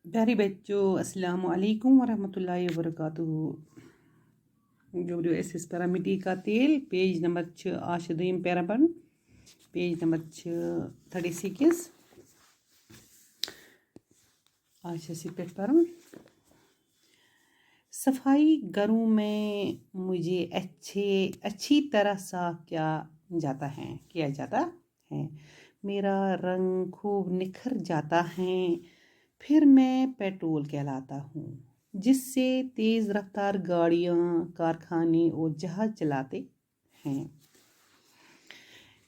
प्यारे बच्चों अस्सलाम वालेकुम वरहमतुल्लाहि वबरकातुहू। जो एस एस पैरामिटी का तेल पेज नंबर 6 आज दोयम पैरा पर पेज नंबर 36 आज पे पर सफाई घरों में मुझे अच्छी तरह साफ किया जाता है। मेरा रंग खूब निखर जाता है। फिर मैं पेट्रोल कहलाता हूँ, जिससे तेज़ रफ्तार गाड़ियाँ, कारखाने और जहाज चलाते हैं।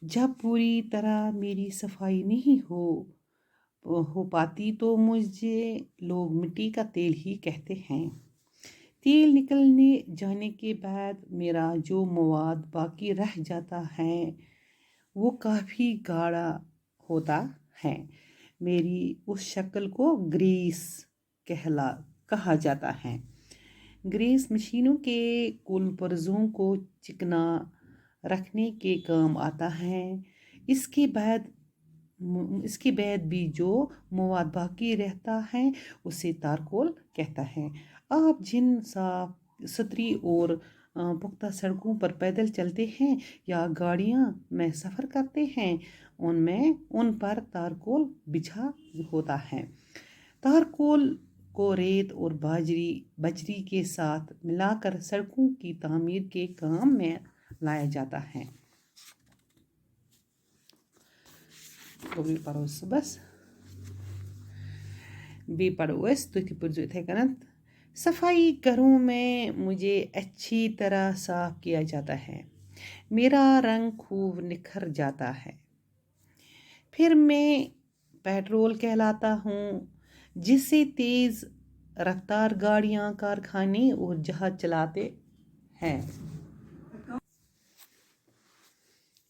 जब पूरी तरह मेरी सफाई नहीं हो पाती तो मुझे लोग मिट्टी का तेल ही कहते हैं। तेल निकलने जाने के बाद मेरा जो मवाद बाकी रह जाता है वो काफ़ी गाढ़ा होता है। मेरी उस शक्ल को ग्रीस कहा जाता है। ग्रीस मशीनों के कुल पुर्जों को चिकना रखने के काम आता है। इसके बाद भी जो मवाद बाकी रहता है उसे तारकोल कहता है। आप जिन साफ सुथरी और पुख्ता सड़कों पर पैदल चलते हैं या गाड़ियां में सफ़र करते हैं उन पर तारकोल बिछा होता है। तारकोल को रेत और बजरी के साथ मिलाकर सड़कों की तामीर के काम में लाया जाता है। बस बे पढ़ो सफाई घरों में मुझे अच्छी तरह साफ किया जाता है। मेरा रंग खूब निखर जाता है। फिर मैं पेट्रोल कहलाता हूँ, जिससे तेज़ रफ्तार गाड़ियाँ, कारखाने और जहाज चलाते हैं।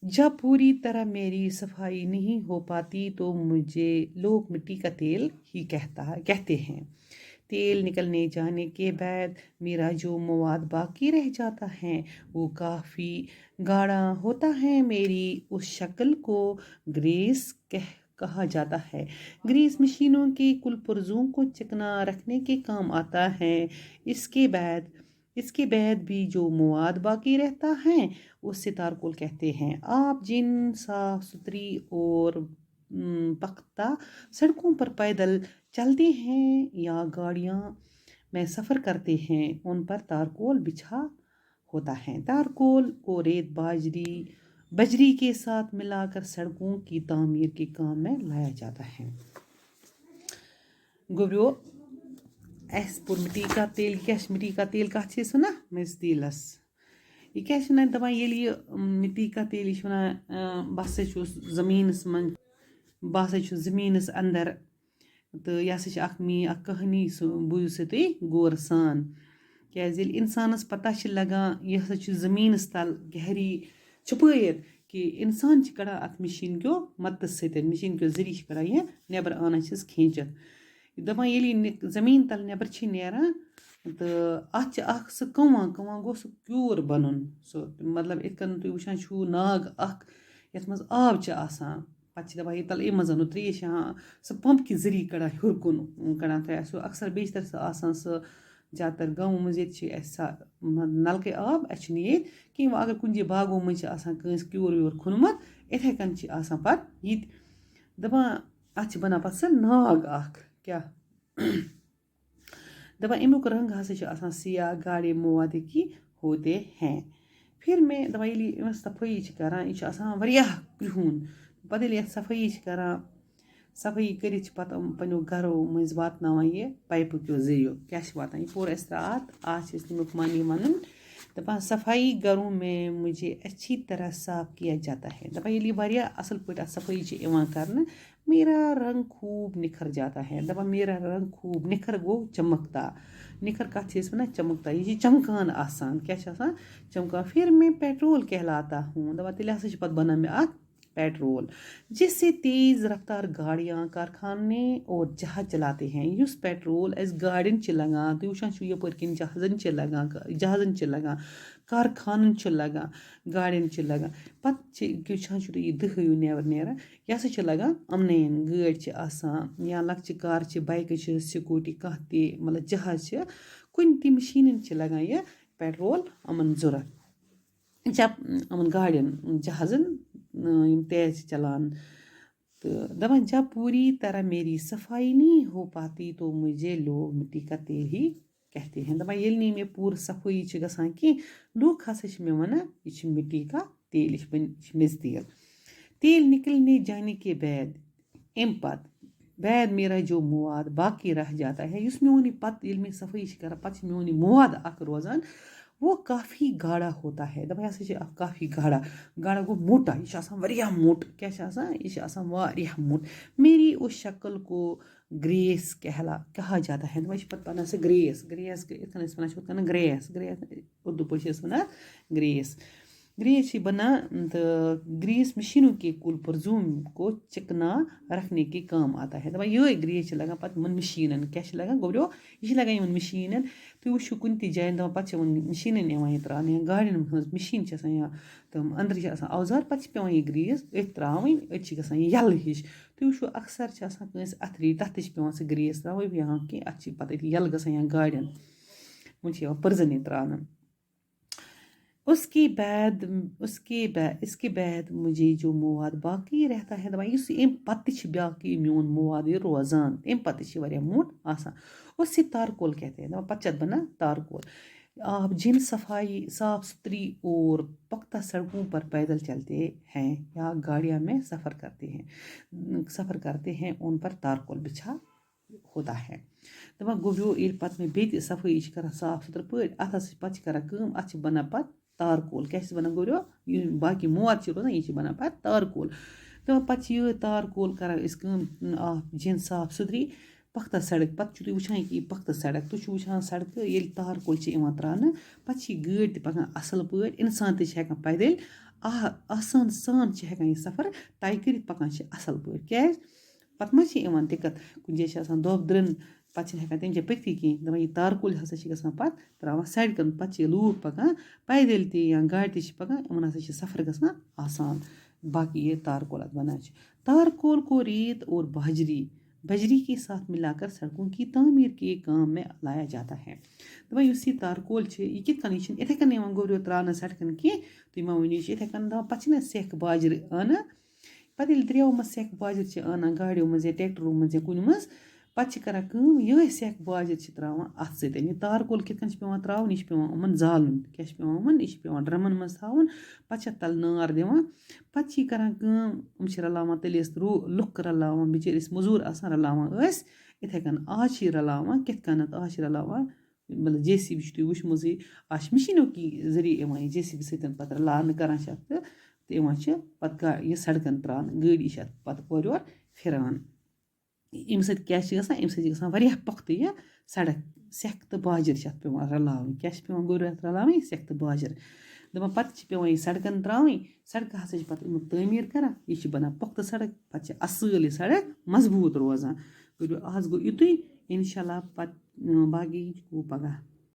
जब पूरी तरह मेरी सफाई नहीं हो पाती तो मुझे लोग मिट्टी का तेल ही कहते हैं। तेल निकलने जाने के बाद मेरा जो मवाद बाकी रह जाता है वो काफ़ी गाढ़ा होता है। मेरी उस शक्ल को ग्रीस कहा जाता है। ग्रीस मशीनों के कुल पुर्जों को चिकना रखने के काम आता है। इसके बाद भी जो मवाद बाकी रहता है उसे तारकोल कहते हैं। आप जिन साफ सुथरी और पख्ता सड़कों पर पैदल चलते हैं या गाड़ियाँ में सफ़र करते हैं उन पर तारकोल बिछा होता है। तारकोल को रेत बजरी के साथ मिलाकर सड़कों की तामीर के काम में लाया जाता है। गोब्रो मिट्टी का तेल मिट्टी का तेल कत वना मज तेलस ये क्या दपान ये मिट्टी का तेल बह ज़मीनस मन बह ज़मीनस अंदर तो यह मे कहानी बूझ तुम गौर सान क्या इंसानस पता लगान यह ज़मीनस तल गहरी छुपैत कि इंसान कड़ान अत मशीन क्यों मदद मशीन क्यों जरिए कड़ान यह नबर आना खींचत दपान ये ज़मीन तल नबर नेरान तो अत सह कवा गो सह क्यूर बन मतलब इत तुम वुचान नाग यथ मज आब पे दपान ये तल अम मज त्रेश सह पंप कि जरिए कड़ान हर कुन कड़ान सह अक्सर बेशतर सह ज़्यादातर गाँव मज नलके आब ये कि अगर कुछ बागों मज क्यूर खुनमुत इथे कन पे दपान अत बना पे सह नाग क्या दपान अमुक रंग हसा सियाह गाढ़े मवाद की होते हैं। फिर मैं दपान ये सफाई करान यह क्रिहून पत सफाई करान सफाई कर पनो घरों मज वातन ये पाइप क्यों जरिए क्या वातान यह पोर रात आज तमुक मानी वन दपान सफाई घरों में मुझे अच्छी तरह साफ किया जाता है। दपान ये असल पे सफाई कर मेरा रंग खूब निखर जाता है। दपान मेरा रंग खूब निखर गो चमकता निखर कत वन चमकता ये चमकान आसान क्या चमकान। फिर मैं पेट्रोल कहलाता हूँ दपान तेल पत बना मे पेट्रोल, जिससे तेज रफ्तार गाड़ियां, कारखाने और जहाज चलाते हैं युस पेट्रोल अस गाड़ियन च लगान तो वुचान यपर किन जहाजन च लगान कारखानन च लगान गाड़ियन च लगान पत वुचान ये दहयू नेबर नेरान यह हसा च लगान अमनयन गाड़ी च आसान या लक्चि कार च बाइक च स्कूटी कह ते मतलब जहाज च कुन ती मशीनन च लगान यह पेट्रोल अमन जरूरत जब अमन गाड़ियन जहाजन तेज चलान तो दपन जब पूरी तरह मेरी सफाई नहीं हो पाती तो मुझे लोग मिट्टी का तेल ही कहते हैं दपन ये नहीं मे पूर सफाई गसान कि लोग हसा मे वनान यह मिट्टी का तेल यह मेज तेल निकलने जाने के बाद मेरा जो मवाद बाकी रह जाता है युस मेन यह पत मे सफाई कर पत मेन मवाद अख रोजान वो काफ़ी गाढ़ा होता है दपन हसा काफ़ी गाढ़ा गो मोटा यह मोट क्या मोट मेरी उस शक्ल को ग्रेस कहा जाता है दपन पत वन से ग्रेस वन ग्रेस उर्दू पे वन ग्रेस बना तो ग्रीस मशीनों के कुल परजूम को चिकना रखने के काम आता है दपन ये ग्रेस लगा पत मशीनन क्या लगा गोब्रो यह लगा मशीनन तो वो कुन त जान दपन पत मशीनन यह त्रान या गाड़ियन हज मशीन या तम अंदर औजार पत पे यह ग्रीस त्रावन अ यल हिश तो वो अक्सर कंस अथरी तथ पे सह ग्रीस त्राव यहाँ कि अत पत यल गसान या गाड़ियन वो परजन त्रान इसके बाद मुझे जो मवाद बाकी रहता है दपन इस पत बाकी मेन मवाद रोजान पत मोट आसान उसे तारकोल कहते हैं दपन पत बना तारकोल आप जिन साफ सुथरी और पुख्ता सड़कों पर पैदल चलते हैं या गाड़ियां में सफ़र करते हैं उन पर तारकोल बिछा होता है दपन गोब्रो ये पत में बे सफाई कर साफ सुथर पे अत पत कर अत बना पत तारकोल क्या बना गोब्रो बाकी मवाद रोजान यह बना पत तारकोल तो पत यह तारकोल कर जिन साफ सुथरी पुख्ता सड़क पत वुचान कि पुख्ता सड़क तुम वुचान सड़क ये तारकोल त्रान पत गाड़ी तकान असल पे इंसान तक पैदल आसान सान यह सफ़र तय कर पकान असल पे क्या पत मा दिक्कत कुछ जाए दोब द्रन पत तम जाए पकती कहें दपान यह तारकोल हसा गसान पत त्रावान सड़कन पत लूक पकान पैदल या गाड़ी पकान इन हसा सफ़र गसान आसान बाकी ये तारकोल अत बना तारकोल को रेत और बजरी के साथ मिलाकर सड़कों की तामीर के काम में लाया जाता है दपन यह तारकोल यह कित इथे कन गोब्रो त्रान सड़कन की तुम मा वो इथे कन पे सेख बाजर आना पत द्रेव मज सेख बाजर आना गाड़ियों मज या ट्रैक्टरों मज या कुन मज पत करान यह सेख बाजर त्रावान अत सतन यह तारकोल कित पे त्रावन यह पे उमन जालुन क्या पे यह पे ड्रमन मज थावन पत तल नार दिवान पत करान रलावान तेल लुक रलावान बिचार मजूर आसान रलावान इथे कन आज रलावान कित कन आज रलावान मतलब JCB तुम वुचमुज आज मशीनों की जरिए JCB सतन पत रलान करान तो पत यह सड़कन त्रान गाड़ी पत और योर फिरान अम सत्या पुख्त यह सड़क सेख तो बाजर पे रलावन क्या पे गोर रलावन सेख तो बाजर दपान पत पे सड़कन त्रावन सड़क हसा पत तमीर करान यह बना पुख्त सड़क पत असल यह सड़क मजबूत रोजान आज गो युत इंशाल्लाह पत बाकी गो पगह।